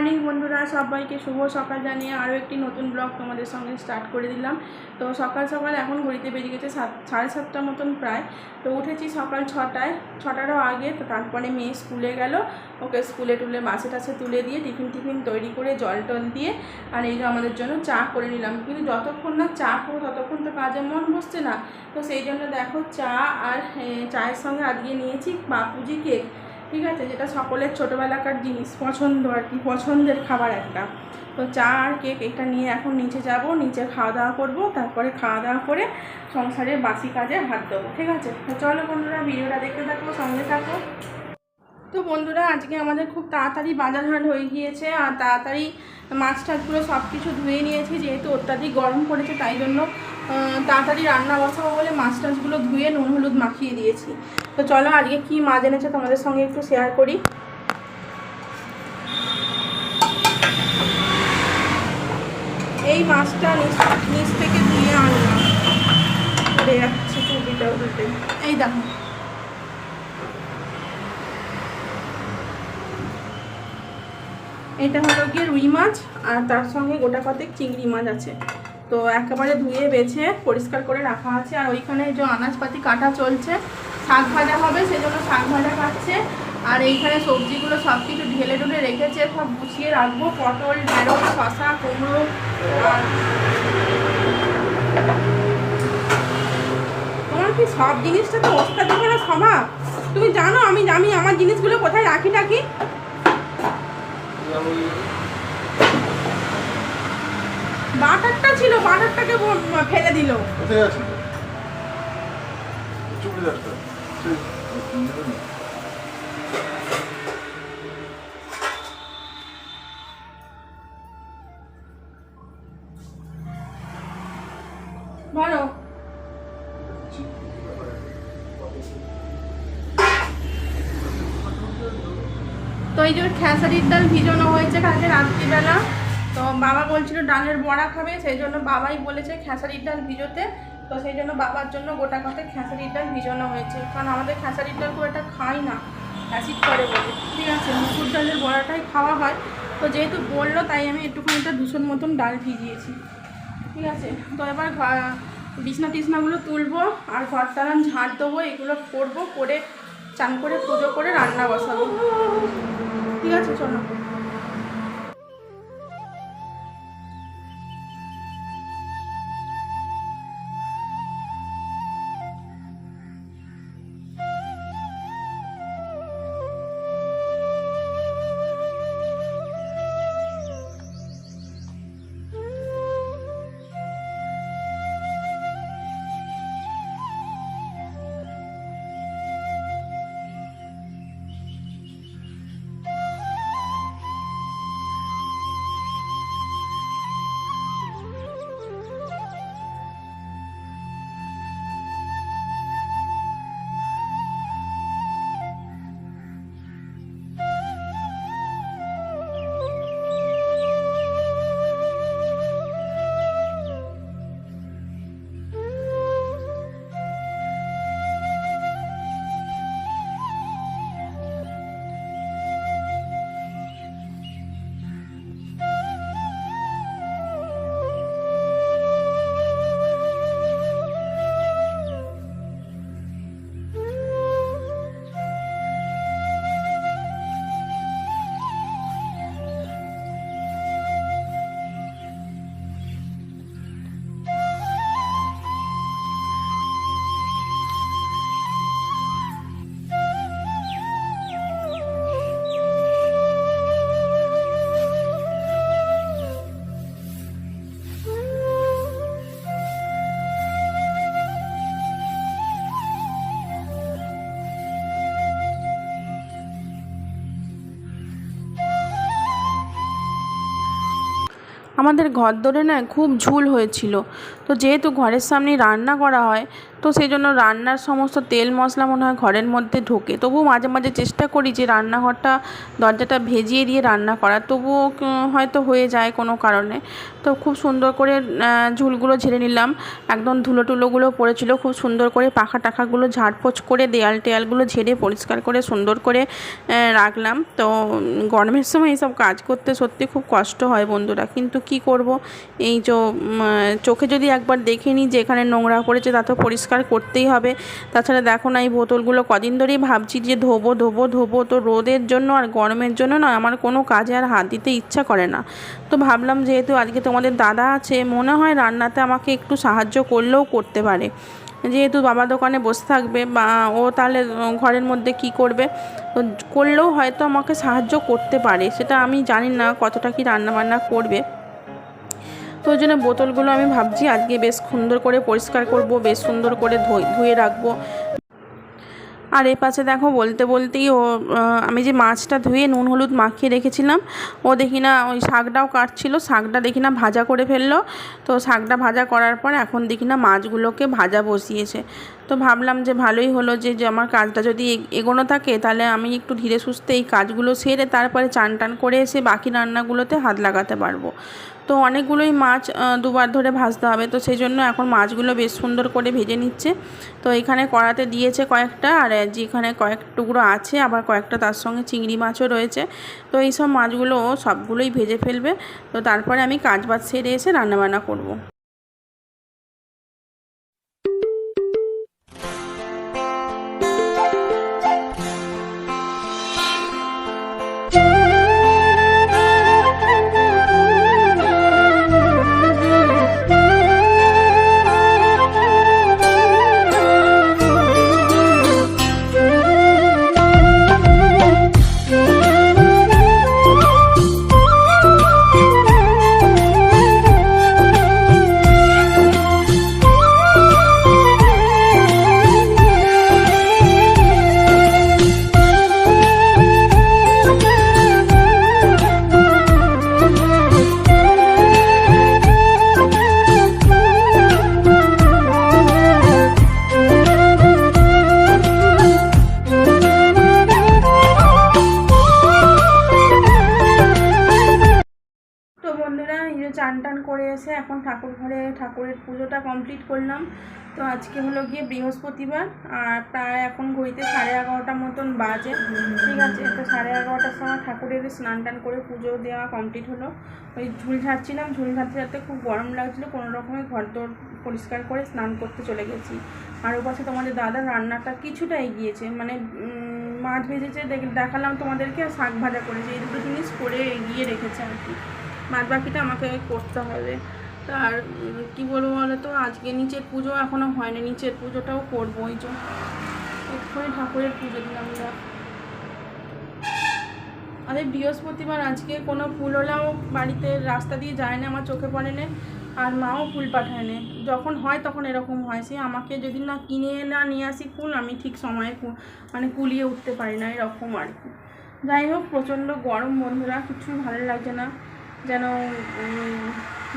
Morning বন্ধুরা, সবাইকে শুভ সকাল জানিয়ে আরও একটি নতুন ব্লগ তোমাদের সঙ্গে স্টার্ট করে দিলাম। তো সকাল সকাল এখন ঘড়িতে বেরিয়ে গেছে 7:30 মতন প্রায়। তো উঠেছি সকাল 6টারও আগে। তো তারপরে মেয়ে স্কুলে গেল, ওকে স্কুলে বাসে টাসে তুলে দিয়ে টিফিন তৈরি করে জল টল দিয়ে আর এই যে আমাদের জন্য চা করে নিলাম। কিন্তু যতক্ষণ না চা খাবো ততক্ষণ তো কাজে মন বসছে না। তো সেই জন্য দেখো চা আর চায়ের সঙ্গে আজকে নিয়েছি বাপুজি কেক। ঠিক আছে, যেটা সকলের ছোটোবেলাকার জিনিস, পছন্দ আর কি, পছন্দের খাবার একটা। তো চা আর কেক এটা নিয়ে এখন নিচে যাব, নিচে খাওয়া দাওয়া করবো, তারপরে খাওয়া দাওয়া করে সংসারের বাসি কাজে হাত দেবো। ঠিক আছে, তো চলো বন্ধুরা ভিডিওটা দেখতে থাকো, সঙ্গে থাকো। তো বন্ধুরা আজকে আমাদের খুব তাড়াতাড়ি বাজার হাট হয়ে গিয়েছে আর তাড়াতাড়ি মাছ টাছগুলো সব কিছু ধুয়ে নিয়েছি, যেহেতু অত্যাধিক গরম পড়েছে তাই জন্য তাড়াতাড়ি রান্না বসাবো বলে মাছ টাছগুলো ধুয়ে নুন হলুদ মাখিয়ে দিয়েছি। তো চলো আজকে কি মাছ এনেছে তোমাদের সঙ্গে একটু শেয়ার করি। এই মাছটা নিচ থেকে ধুয়ে আনলাম, পড়ে যাচ্ছে টুপিটা উল্টে। এই দেখো, এটা হলো গিয়ে রুই মাছ আর তার সঙ্গে গোটা কতেক চিংড়ি মাছ আছে। তো একেবারে ধুয়ে বেছে পরিষ্কার করে রাখা আছে। আর ওইখানে যে আনাজপাতি কাটা চলছে, শাক ভাজা হবে সেজন্য শাক ভাজা কাটছে। আর এইখানে সবজিগুলো সব কিছু ঢেলে ঢুলে রেখেছে, সব গুছিয়ে রাখবো। পটল, ঢেঁড়স, শশা, কুমড়ো। আর তোমার কি সব জিনিসটা তো ওস্তাদ করা স্বভাব? তুমি জানো আমি আমার জিনিসগুলো কোথায় রাখি বাটারটা ছিল, বাটারটাকে ফেলে দিল। বলো, তো এই যে খেসারির ডাল ভিজানো হয়েছে কালকে রাত্রিবেলা। তো বাবা বলছিল ডালের বড়া খাবে, সেই জন্য বাবাই বলেছে খেসারির ডাল ভিজোতে। তো সেই জন্য বাবার জন্য গোটা কথা খেসারির ডাল ভিজানো হয়েছে, কারণ আমাদের খেসারির ডাল খুব একটা খাই না, অ্যাসিড করে বলে। ঠিক আছে, মুসুর ডালের বড়াটাই খাওয়া হয়। তো যেহেতু বললো তাই আমি একটুখানিটা 200 মতন ডাল ভিজিয়েছি। ঠিক আছে, তো এবার বিছনা টিছনাগুলো তুলবো আর ঘর টান ঝাড় দেবো, এগুলো করবো, করে চান করে পুজো করে রান্না বসাবো। ঠিক আছে, চলো। আমাদের ঘর দরে না খুব ঝুল হয়েছিল। তো যেহেতু ঘরের সামনে রান্না করা হয়, তো সেই জন্য রান্নার সমস্ত তেল মশলা মনে হয় ঘরের মধ্যে ঢোকে। তবুও মাঝে মাঝে চেষ্টা করি যে রান্নাঘরটা দরজাটা ভেজিয়ে দিয়ে রান্না করার, তবুও হয়তো হয়ে যায় কোনো কারণে। তো খুব সুন্দর করে ঝুলগুলো ঝেড়ে নিলাম, একদম ধুলো টুলোগুলো পড়েছিল, খুব সুন্দর করে পাখা টাখাগুলো ঝাড়পোছ করে দেয়াল টেয়ালগুলো ঝেড়ে পরিষ্কার করে সুন্দর করে রাখলাম। তো গরমের সময় এইসব কাজ করতে সত্যি খুব কষ্ট হয় বন্ধুরা, কিন্তু কি করব, এই চোখে যদি একবার দেখে নিই যে এখানে নোংরা পড়েছে তা তো পরিষ্কার করতেই হবে। তাছাড়া দেখো না, এই বোতলগুলো কদিন ধরেই ভাবছি যে ধোবো ধোবো ধোবো, তো রোদের জন্য আর গরমের জন্য না আমার কোনো কাজে আর হাত দিতে ইচ্ছা করে না। তো ভাবলাম যেহেতু আজকে তোমাদের দাদা আছে, মনে হয় রান্নাতে আমাকে একটু সাহায্য করলেও করতে পারে, যেহেতু বাবা দোকানে বসে থাকবে বা ও তাহলে ঘরের মধ্যে কি করবে, করলেও হয়তো আমাকে সাহায্য করতে পারে। সেটা আমি জানি না কতটা কি রান্না বান্না করবে। তো ওই জন্য বোতলগুলো আমি ভাবছি আজকে বেশ সুন্দর করে পরিষ্কার করব, বেশ সুন্দর করে ধুয়ে রাখবো। আর এই পাশে দেখো বলতে বলতেই আমি যে মাছটা ধুয়ে নুন হলুদ মাখিয়ে রেখেছিলাম, ও দেখি না ওই শাকটাও কাটছিল, শাকটা দেখি না ভাজা করে ফেললো। তো শাকটা ভাজা করার পর এখন দেখি না মাছগুলোকে ভাজা বসিয়েছে। তো ভাবলাম যে ভালোই হলো যে আমার কাজটা যদি এগোনো থাকে, তাহলে আমি একটু ধীরে সুস্থে এই কাজগুলো সেরে তারপরে চান টান করে এসে বাকি রান্নাগুলোতে হাত লাগাতে পারবো। তো অনেকগুলোই মাছ দুবার ধরে ভাজতে হবে, তো সেই জন্য এখন মাছগুলো বেশ সুন্দর করে ভেজে নিচ্ছে। তো এখানে কড়াতে দিয়েছে কয়েকটা, আর যেখানে কয়েক টুকরো আছে আবার কয়েকটা তার সঙ্গে চিংড়ি মাছও রয়েছে। তো এই সব মাছগুলো সবগুলোই ভেজে ফেলবে। তো তারপরে আমি কাজ বাজ সেরে এসে রান্নাবান্না করব। চান টান করে এসে এখন ঠাকুর ঘরে ঠাকুরের পুজোটা কমপ্লিট করলাম। তো আজকে হলো গিয়ে বৃহস্পতিবার, আর প্রায় এখন ঘড়িতে 11:30 মতন বাজে। ঠিক আছে, তো 11:30টার সময় ঠাকুরের স্নান টান করে পুজো দেওয়া কমপ্লিট হলো। ওই ঝুল ঝাড়ছিলাম, ঝুল ঝাড়তে ঝাড়তে খুব গরম লাগছিলো, কোনো রকমের ঘর দোর পরিষ্কার করে স্নান করতে চলে গেছি। আর ও পাশে তোমাদের দাদার রান্নাটা কিছুটা এগিয়েছে, মানে মাছ ভেজেছে দেখালাম তোমাদেরকে, আর শাক ভাজা করেছে, এই দুটো জিনিস করে এগিয়ে রেখেছে আর কি। বাদ বাকিটা আমাকে করতে হবে। আর কী বলবো বলো তো, আজকে নিচের পুজো এখনও হয়নি, নিচের পুজোটাও করবো। ওই জন্য এক্ষুনি ঠাকুরের পুজো দিলাম। আরে বৃহস্পতিবার আজকে কোনো ফুলওয়ালাও বাড়িতে রাস্তা দিয়ে যায় না, আমার চোখে পড়ে না, আর মাও ফুল পাঠায় না। যখন হয় তখন এরকম হয়, সে আমাকে যদি না কিনে না নিয়ে আসি ফুল, আমি ঠিক সময়ে মানে কুলিয়ে উঠতে পারি না, এরকম আর কি। যাই হোক, প্রচণ্ড গরম বন্ধুরা, কিছুই ভালো লাগছে না, যেন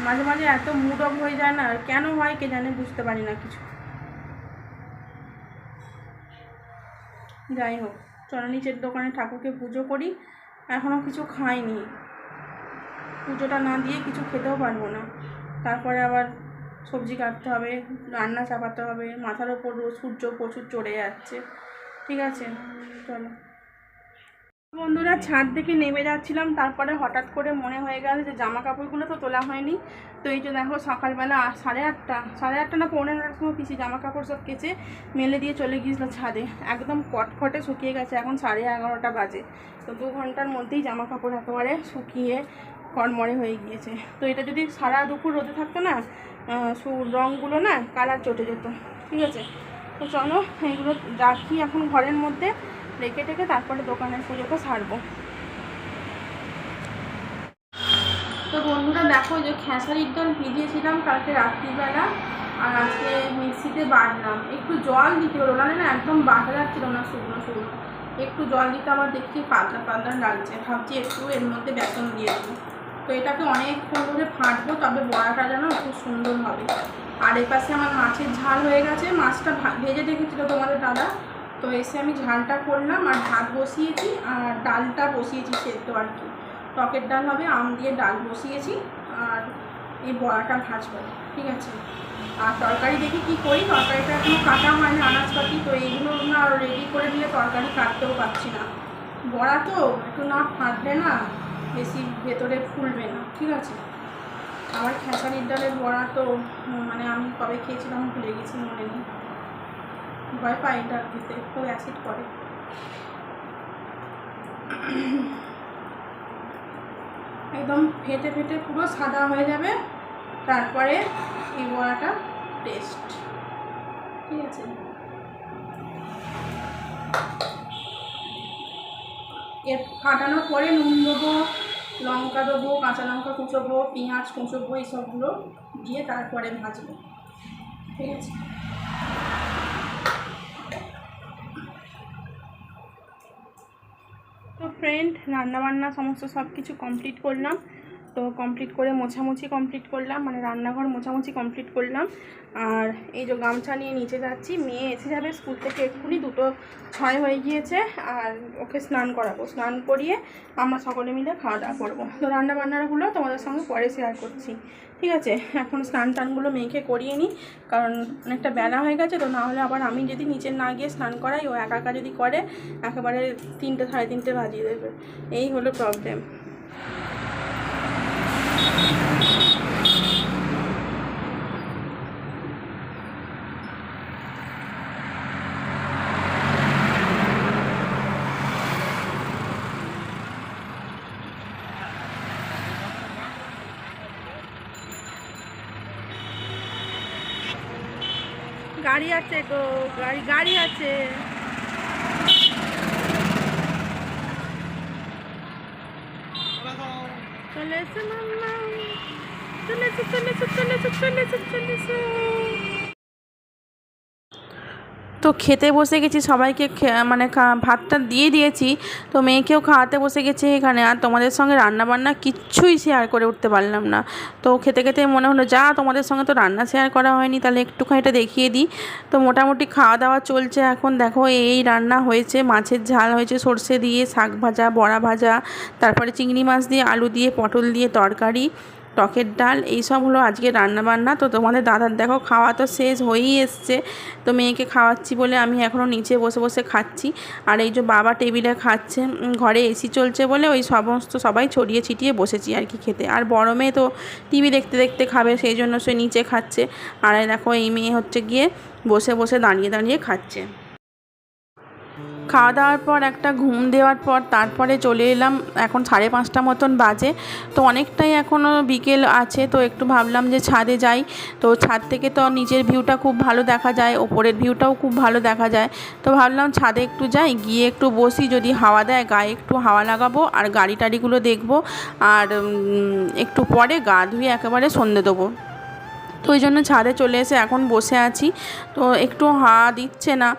মাঝে মাঝে এত মুড অফ হয়ে যায় না, কেন হয় কে জানে, বুঝতে পারি না কিছু। যাই হোক, চলো নিচের দোকানে ঠাকুরকে পুজো করি। এখনও কিছু খাইনি, পুজোটা না দিয়ে কিছু খেতেও পারবো না। তারপরে আবার সবজি কাটতে হবে, রান্না চাপাতে হবে, মাথার ওপর সূর্য প্রচুর চড়ে যাচ্ছে। ঠিক আছে, চলো বন্ধুরা, ছাদ থেকে নেমে যাচ্ছিলাম, তারপরে হঠাৎ করে মনে হয়ে গেল যে জামা কাপড়গুলো তো তোলা হয়নি। তো এই যে দেখো, সকালবেলা 8:30 না 9:45টার সময় পিছিয়ে জামা কাপড় সব কেচে মেলে দিয়ে চলে গিয়েছিল ছাদে, একদম কটখটে শুকিয়ে গেছে। এখন 11:30 বাজে, তো 2 ঘন্টার মধ্যেই জামা কাপড় একেবারে শুকিয়ে কড়মড়ে হয়ে গিয়েছে। তো এটা যদি সারা দুপুর রোদে থাকতো না, রঙগুলো না কালার চটে যেত। ঠিক আছে, তো চলো এগুলো রাখি এখন ঘরের মধ্যে, রেখে টেকে তারপরে দোকানের পুজোটা সারবো। তো বন্ধুরা দেখো, যে খেসারির ডাল ভিজিয়েছিলাম কালকে রাত্রিবেলা, আর আজকে মিক্সিতে বাটলাম। একটু জল দিতে হলো, না একদম বাটা যাচ্ছিল না, শুকনো শুকনো। একটু জল দিতে আবার দেখছি পাতলা পাতলা লাগছে, ভাবছি একটু এর মধ্যে বেসন দিয়ে দেবো। তো এটাকে অনেকক্ষণ ধরে ফাটবো, তবে বড়াটা যেন খুব সুন্দর হবে। আর এই পাশে আমার মাছের ঝাল হয়ে গেছে, মাছটা ভেজে রেখেছিল তোমাদের দাদা। তো এসে আমি ঝালটা করলাম আর ভাত বসিয়েছি আর ডালটা বসিয়েছি সেদ্ধ আর কি, টকের ডাল হবে, আম দিয়ে ডাল বসিয়েছি আর এই বড়াটা ভাজবো, ঠিক আছে। আর তরকারি দেখি কি করি, তরকারিটা এখনো কাটা হয় না আনাজপাতি, তো এইগুলো না রেডি করে দিলে তরকারি কাটতেও পারছি না। বড়া তো একটু না ফাটবে না, বেশি ভেতরে ফুলবে না, ঠিক আছে। আবার খেসারির ডালের বড়া তো মানে আমি কবে খেয়েছিলাম ভুলে গেছি, মনে নেই, ভয় পাই এটা খেতে, খুব অ্যাসিড করে। একদম ফেটে ফেটে পুরো সাদা হয়ে যাবে, তারপরে এই বড়াটা টেস্ট, ঠিক আছে। এর ফাটানোর পরে নুন দেবো, লঙ্কা দেবো, কাঁচা লঙ্কা কুচোবো, পেঁয়াজ কুচোবো, এইসবগুলো দিয়ে তারপরে ভাজবো, ঠিক আছে। তো ফ্রেন্ড, রান্নাবান্না সমস্ত সব কিছু কমপ্লিট করলাম। তো কমপ্লিট করে মোছামুছি কমপ্লিট করলাম, মানে রান্নাঘর মোছামুছি কমপ্লিট করলাম। আর এই যে গামছা নিয়ে নিচে যাচ্ছি, মেয়ে এসে যাবে স্কুল থেকে এক্ষুনি, 2:06 হয়ে গিয়েছে। আর ওকে স্নান করাবো, স্নান করিয়ে আমরা সকলে মিলে খাওয়া দাওয়া করবো। তো রান্নাবান্নাগুলো তোমাদের সঙ্গে পরে শেয়ার করছি, ঠিক আছে। এখন স্নান টানগুলো মেয়েকে করিয়ে নিই, কারণ অনেকটা বেলা হয়ে গেছে। তো না হলে আবার আমি যদি নিচে না গিয়ে স্নান করাই, ও একা একা যদি করে একেবারে 3টে 3:30 বাজিয়ে দেবে, এই হলো প্রবলেম। গাড়ি আছে গো, গাড়ি আছে। চলে এসো মাম্মা, চলে এসো চলে এসো চলে এসো চলে এসো চলে এসো। তো খেতে বসে গেছি, সবাইকে মানে ভাতটা দিয়ে দিয়েছি। তো মেয়েকেও খাওয়াতে বসে গেছে এখানে। আর তোমাদের সঙ্গে রান্নাবান্না কিচ্ছুই শেয়ার করে উঠতে পারলাম না। তো খেতে খেতে মনে হলো যা তোমাদের সঙ্গে তো রান্না শেয়ার করা হয়নি, তাহলে একটুখানি এটা দেখিয়ে দিই। তো মোটামুটি খাওয়া দাওয়া চলছে এখন। দেখো এই রান্না হয়েছে, মাছের ঝাল হয়েছে সর্ষে দিয়ে, শাক ভাজা, বড়া ভাজা, তারপরে চিংড়ি মাছ দিয়ে, আলু দিয়ে, পটল দিয়ে তরকারি, টকের ডাল, এইসব হলো আজকে রান্নাবান্না। তো তোমাদের দাদার দেখো খাওয়া তো শেষ হয়েই এসছে। তো মেয়েকে খাওয়াচ্ছি বলে আমি এখনও নিচে বসে বসে খাচ্ছি। আর এই যে বাবা টেবিলে খাচ্ছে, ঘরে এসি চলছে বলে ওই সবাই ছড়িয়ে ছিটিয়ে বসেছি আর কি খেতে। আর বড় মেয়ে তো টিভি দেখতে দেখতে খাবে, সেই জন্য সে নিচে খাচ্ছে। আর দেখো এই মেয়ে হচ্ছে গিয়ে বসে বসে দাঁড়িয়ে দাঁড়িয়ে খাচ্ছে। খাওয়া দাওয়ার পর একটা ঘুম দেওয়ার পর তারপরে চলে এলাম, এখন 5:30 মতন বাজে। তো অনেকটাই এখনও বিকেল আছে, তো একটু ভাবলাম যে ছাদে যাই। তো ছাদ থেকে তো নিচের ভিউটা খুব ভালো দেখা যায়, ওপরের ভিউটাও খুব ভালো দেখা যায়। তো ভাবলাম ছাদে একটু যাই, গিয়ে একটু বসি, যদি হাওয়া দেয় গায়ে একটু হাওয়া লাগাবো আর গাড়ি টাড়িগুলো দেখবো। আর একটু পরে গা ধুয়ে একেবারে সন্ধে দেবো। তো ওই জন্য ছাদে চলে এসে এখন বসে আছি। তো একটু হাওয়া দিচ্ছে না,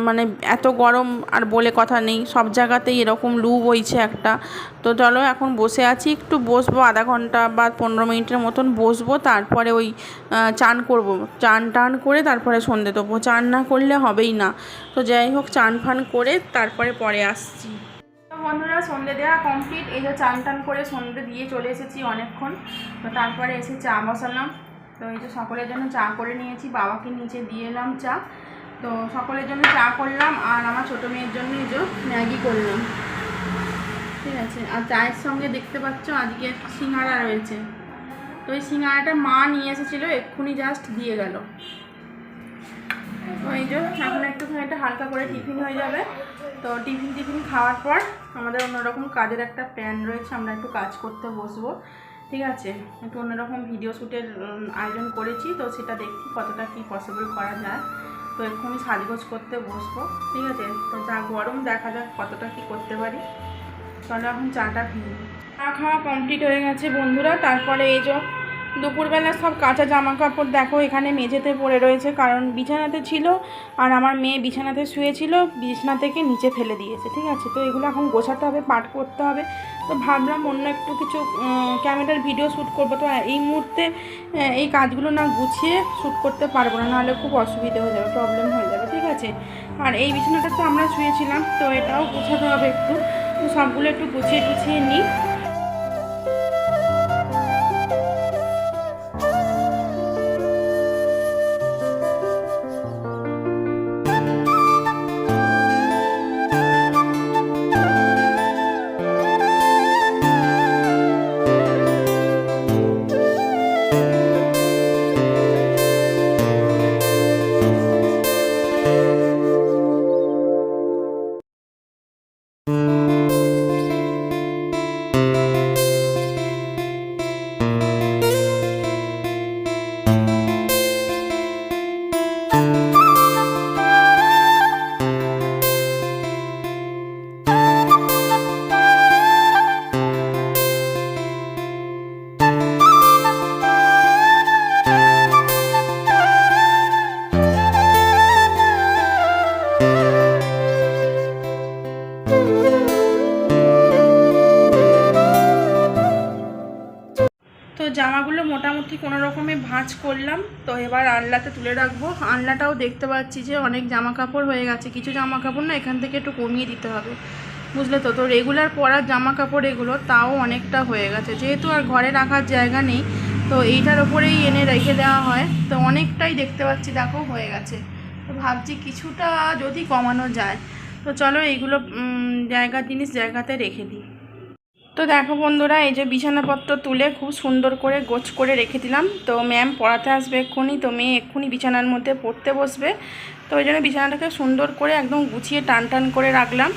মানে এত গরম আর বলে কথা নেই, সব জায়গাতেই এরকম লু বইছে একটা। তো চলো এখন বসে আছি, একটু বসবো, আধা ঘন্টা বা 15 মিনিটের মতন বসবো। তারপরে ওই চান করব, চান টান করে তারপরে সন্ধে দেবো। চান না করলে হবেই না। তো যাই হোক, চান ফান করে তারপরে পরে আসছি। বন্ধুরা, সন্ধে দেওয়া কমপ্লিট। এই যে চান টান করে সন্ধে দিয়ে চলে এসেছি অনেকক্ষণ। তো তারপরে এসে চা বসালাম। তো এই যে সকলের জন্য চা করে নিয়েছি, বাবাকে নিচে দিয়ে এলাম চা। তো সকলের জন্য চা করলাম আর আমার ছোটো মেয়ের জন্য এই যে ম্যাগি করলাম, ঠিক আছে। আর চায়ের সঙ্গে দেখতে পাচ্ছ আজকে সিঙ্গাড়া রয়েছে। তো এই সিঙ্গাড়াটা মা নিয়ে এসেছিলো, এক্ষুনি জাস্ট দিয়ে গেল। তো এই যে এখন একটুখানি একটা হালকা করে টিফিন হয়ে যাবে। তো টিফিন খাওয়ার পর আমাদের অন্যরকম কাজের একটা প্ল্যান রয়েছে, আমরা একটু কাজ করতে বসবো, ঠিক আছে। একটু অন্যরকম ভিডিও শ্যুটের আয়োজন করেছি, তো সেটা দেখছি কতটা কি পসিবল করা যায়। তো এক্ষুনি সাজগোজ করতে বসবো, ঠিক আছে। তো যা গরম, দেখা যাক কতটা কি করতে পারি। চলো এখন চাটা খেয়ে। চা খাওয়া কমপ্লিট হয়ে গেছে বন্ধুরা। তারপরে এই যে দুপুরবেলা সব কাঁচা জামা কাপড় দেখো এখানে মেঝেতে পড়ে রয়েছে, কারণ বিছানাতে ছিল আর আমার মেয়ে বিছানাতে শুয়েছিল, বিছানা থেকে নিচে ফেলে দিয়েছে। ঠিক আছে, তো এগুলো এখন গোছাতে হবে, পাট করতে হবে। তো ভাবলাম অন্য একটু কিছু ক্যামেরার ভিডিও শ্যুট করবো। তো এই মুহূর্তে এই কাজগুলো না গুছিয়ে শ্যুট করতে পারবো না, নাহলে খুব অসুবিধা হয়ে যাবে, প্রবলেম হয়ে যাবে। ঠিক আছে, আর এই বিছানাটা তো আমরা শুয়েছিলাম, তো এটাও গোছাতে হবে একটু। তো সবগুলো একটু গুছিয়ে নিই। তো জামাগুলো মোটামুটি কোনো রকমে ভাঁজ করলাম। তো এবার আনলাতে তুলে রাখবো। আনলাটাও দেখতে পাচ্ছি যে অনেক জামা কাপড় হয়ে গেছে, কিছু জামা কাপড় না এখান থেকে একটু কমিয়ে দিতে হবে, বুঝলে তো। তো রেগুলার পরার জামা কাপড় এগুলো তাও অনেকটা হয়ে গেছে, যেহেতু আর ঘরে রাখার জায়গা নেই, তো এইটার ওপরেই এনে রেখে দেওয়া হয়। তো অনেকটাই দেখতে পাচ্ছি দেখো হয়ে গেছে। তো ভাবছি কিছুটা যদি কমানো যায়, তো চলো এইগুলো জায়গার জিনিস জায়গাতে রেখে দিই। তো দেখো বন্ধুরা, এই যে বিছানাপত্র তুলে খুব সুন্দর করে গোছ করে রেখে দিলাম। তো ম্যাম পড়াতে আসবে এক্ষুনি, তো মেয়ে এক্ষুনি বিছানার মধ্যে পড়তে বসবে। তো ওই জন্য বিছানাটাকে সুন্দর করে একদম গুছিয়ে টান করে রাখলাম।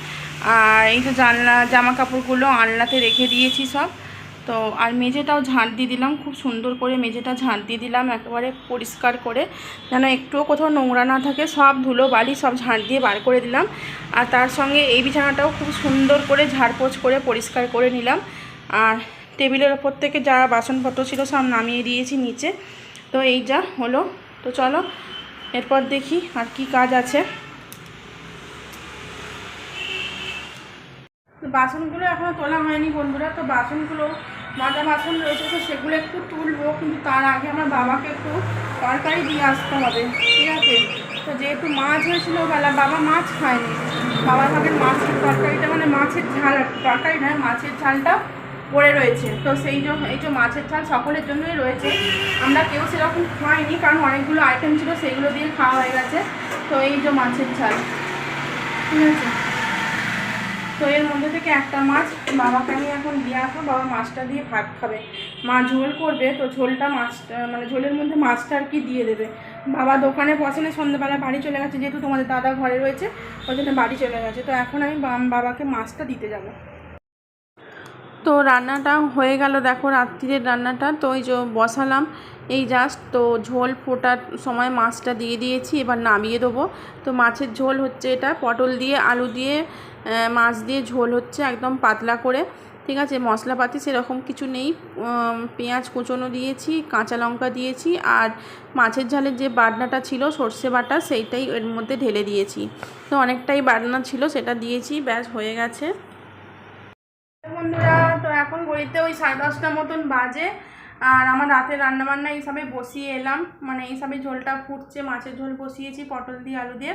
আর এই যে জামা কাপড়গুলো আলনাতে রেখে দিয়েছি সব। তো আর মেঝেটাও ঝাঁট দিয়ে দিলাম, খুব সুন্দর করে মেঝেটা ঝাঁট দিয়ে দিলাম একেবারে পরিষ্কার করে, যেন একটুও কোথাও নোংরা না থাকে। সব ধুলো বালি সব ঝাঁট দিয়ে বার করে দিলাম। আর তার সঙ্গে এই বিছানাটাও খুব সুন্দর করে ঝাড়পোছ করে পরিষ্কার করে নিলাম। আর টেবিলের ওপর থেকে যা বাসনপত্র ছিল সব নামিয়ে দিয়েছি নিচে। তো এই যা হলো। তো চলো এরপর দেখি আর কি কাজ আছে। তো বাসনগুলো এখনও তোলা হয়নি বন্ধুরা। তো বাসনগুলো মাজা বাসন রয়েছে, তো সেগুলো একটু তুলবো, কিন্তু তার আগে আমার বাবাকে একটু তরকারি দিয়ে আসতে হবে। ঠিক আছে, তো যেহেতু মাছ হয়েছিল বেলা, বাবা মাছ খায়নি, বাবার ভাবের মাছের তরকারিটা মানে মাছের ঝাল, তরকারি নয় মাছের ঝালটা পড়ে রয়েছে। তো এই যে মাছের ঝাল সকলের জন্যই রয়েছে, আমরা কেউ সেরকম খাইনি, কারণ অনেকগুলো আইটেম ছিল সেগুলো দিয়ে খাওয়া হয়ে গেছে। তো এই যে মাছের ঝাল, ঠিক আছে। তো এর মধ্যে থেকে একটা মাছ বাবাকে আমি এখন দিয়ে আসবো, বাবা মাছটা দিয়ে ভাত খাবে। মা ঝোল করবে, তো ঝোলটা মাছটা মানে ঝোলের মধ্যে মাছটা আর কি দিয়ে দেবে। বাবা দোকানে পছন্দের সন্ধ্যেবেলা বাড়ি চলে গেছে, যেহেতু তোমাদের দাদা ঘরে রয়েছে ওই জন্য বাড়ি চলে গেছে। তো এখন আমি বাবাকে মাছটা দিতে যাব। তো রান্নাটা হয়ে গেল দেখো, রাত্রিরের রান্নাটা। তো এই যে বসালাম এই জাস্ট, তো ঝোল ফোটার সময় মাছটা দিয়ে দিয়েছি, এবার নামিয়ে দেবো। তো মাছের ঝোল হচ্ছে এটা, পটল দিয়ে আলু দিয়ে মাছ দিয়ে ঝোল হচ্ছে একদম পাতলা করে। ঠিক আছে, মশলাপাতি সেরকম কিছু নেই, পেঁয়াজ কুচনো দিয়েছি, কাঁচা লঙ্কা দিয়েছি, আর মাছের ঝালের যে বাটনাটা ছিল সর্ষে বাটা সেইটাই এর মধ্যে ঢেলে দিয়েছি। তো অনেকটাই বাটনা ছিল, সেটা দিয়েছি, ব্যাস হয়ে গেছে বন্ধুরা। তো এখন ঘড়িতে ওই 10:30 মতন বাজে, আর আমার রাতের রান্নাবান্না এইসবে বসিয়ে এলাম, মানে এইসবে ঝোলটা ফুটছে, মাছের ঝোল বসিয়েছি পটল দিয়ে আলু দিয়ে,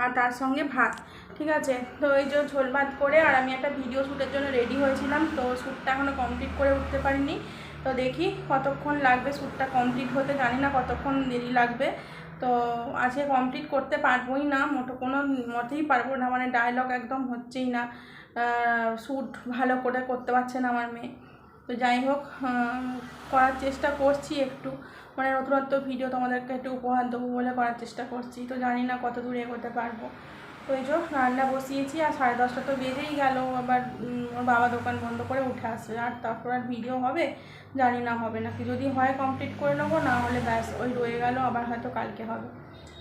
আর তার সঙ্গে ভাত। ঠিক আছে, তো এই যে ঝোল ভাত করে আর আমি একটা ভিডিও শ্যুটের জন্য রেডি হয়েছিলাম, তো শ্যুটটা এখনও কমপ্লিট করে উঠতে পারিনি। তো দেখি কতক্ষণ লাগবে শ্যুটটা কমপ্লিট হতে, জানি না কতক্ষণ দেরি লাগবে। তো আজকে কমপ্লিট করতে পারবোই না, মোটেই পারবো না, মানে ডায়লগ একদম হচ্ছেই না, শ্যুট ভালো করে করতে পারছে না আমার মেয়ে। তো যাই হোক, করার চেষ্টা করছি একটু, মানে নতুনত্ব ভিডিও তোমাদেরকে একটু উপহার দেবো বলে করার চেষ্টা করছি। তো জানি না কত দূর এগোতে পারবো। তো এই যে রান্না বসিয়েছি, আর 10:30 তো বেজেই গেল, আবার ওর বাবা দোকান বন্ধ করে উঠে আসবে, আর তারপর আর ভিডিও হবে জানি না, হবে নাকি। যদি হয় কমপ্লিট করে নেবো, না হলে ব্যাস ওই রয়ে গেল, আবার হয়তো কালকে হবে।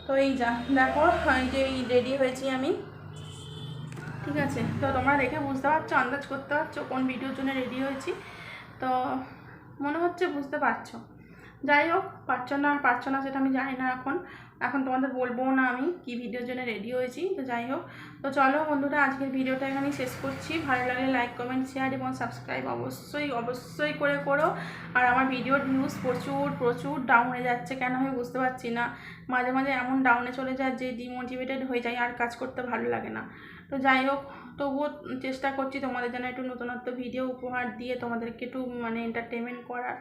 তো এই যা দেখো, এই যে রেডি হয়েছি আমি। ঠিক আছে, তো তোমরা দেখে বুঝতে পারছো, আন্দাজ করতে পারছো কোন ভিডিওর জন্য রেডি হয়েছি, তো মনে হচ্ছে বুঝতে পারছো। যাই হোক, পারছো না সেটা আমি জানি না। এখন তোমাদের বলবো না আমি কি ভিডিওর জন্য রেডি হয়েছি। তো যাই হোক, তো চলো বন্ধুরা, আজকের ভিডিওটা এখানেই শেষ করছি। ভালো লাগলে লাইক, কমেন্ট, শেয়ার এবং সাবস্ক্রাইব অবশ্যই করে করো। আর আমার ভিডিওর ভিউজ প্রচুর ডাউন হয়ে যাচ্ছে, কেন আমি বুঝতে পারছি না। মাঝে মাঝে এমন ডাউনে চলে যায় যে ডিমোটিভেটেড হয়ে যায়, আর কাজ করতে ভালো লাগে না। তো যাই হোক, তবুও চেষ্টা করছি তোমাদের জন্য একটু নতুনত্ব ভিডিও উপহার দিয়ে তোমাদেরকে একটু মানে এন্টারটেনমেন্ট করার।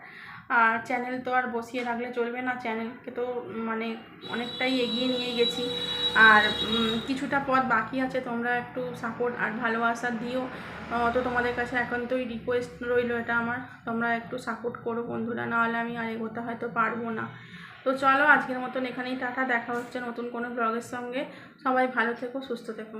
আর চ্যানেল তো আর বসিয়ে রাখলে চলবে না, চ্যানেলকে তো মানে অনেকটাই এগিয়ে নিয়ে গেছি। আর কিছুটা পথ বাকি আছে, তোমরা একটু সাপোর্ট আর ভালোবাসা দিও। তো তোমাদের কাছে এখন তো রিকোয়েস্ট রইলো এটা আমার, তোমরা একটু সাপোর্ট করো বন্ধুরা, নাহলে আমি আর এগোতে হয়তো পারবো না। তো চলো, আজকের মতন এখানেই টাটা। দেখা হচ্ছে নতুন কোনো ব্লগের সঙ্গে। সবাই ভালো থেকো, সুস্থ থেকো।